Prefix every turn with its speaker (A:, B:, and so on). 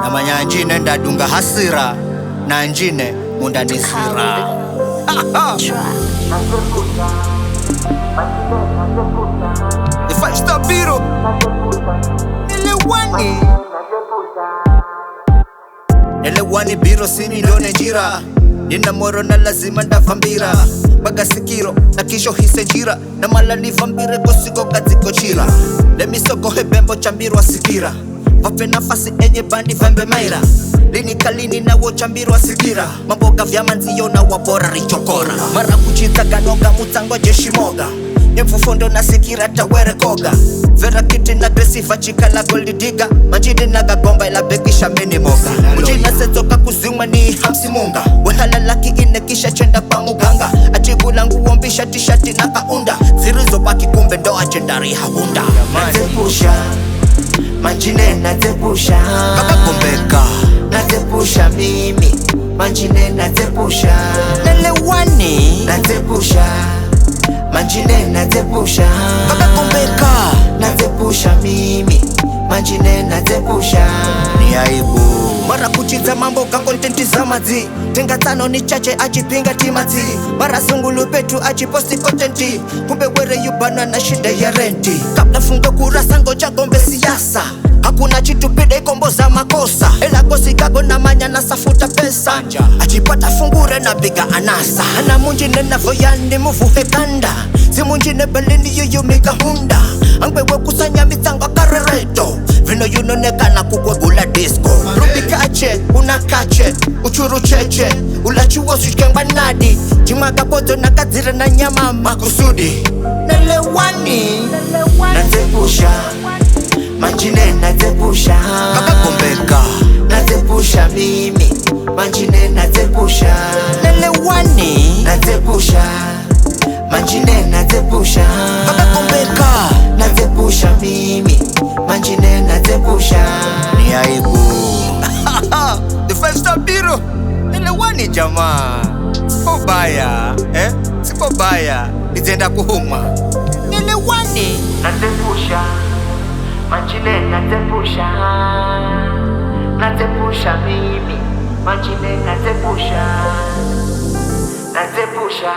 A: Namanya njine ndadunga hasira na njine mundanisira. The 5-star biro Nelewani biro sini ndone jira. Nina moro na lazima ndavambira baga sikiro na kisho hise jira na malani vambire kosigo katiko chila lemisoko hebembo chambirwa sikira vape nafasi enye bandi vembe maira lini kalini na wo chambirwa sikira mamboga vya manziyo na wabora richokora mara kuchita ganoga mutango jeshi moga Nyemfufondo na sikira tawere koga Vera kiti na gresifa chika la goldi diga Manjidi na gagomba ila bekisha mini moga Mujina setoka kuzuma ni hamsi munga Wehala laki inekisha chenda pa muganga Achigula nguombisha tishati na kaunda Zirizo baki kumbe ndo achendari haunda
B: Natepusha Manjine natepusha
A: Kaka kumbeka
B: Natepusha mimi Manjine natepusha
A: Nelewani
B: Natepusha Manjine natepusha
A: Kaka kumbeka
B: Natepusha mimi Manjine natepusha
A: Ni aibu Mara kuchiza mambo kakontenti za mazi Tenga tano ni chache achipinga timati Mara sungulu petu achiposti kontenti Kumbe were yubana na shida ya renti Kabla funga kurasa ngoja gombe siasa Hakuna chitu pide kombo za makosa Ela kosi kago na manya na safuta pesa Achipata fungure na biga anasa Ana munjine na voyani muvuhe kanda Si munjine belini yuyu mika hunda Angwewe kusanya mitango karereto Vino yunonekana kukwegula disco Rubi kache, unakache, uchuru cheche Ulachuwa sushkengba nadi Jimaga bodo na kazire na nyama makusudi Nelewani
B: Natepusha Manjine natepusha
A: Kaka kumbeka
B: Natepusha mimi Manjine natepusha
A: Nelewani
B: Natepusha Manjine natepusha
A: Kaka kumbeka
B: Natepusha mimi Manjine natepusha
A: Ni aibu The 5-star biro Nelewani jamaa Sipo baya Sipo baya Nitenda kuhuma Nelewani
B: Natepusha Manjine natepusha Natepusha mimi Manjine natepusha Natepusha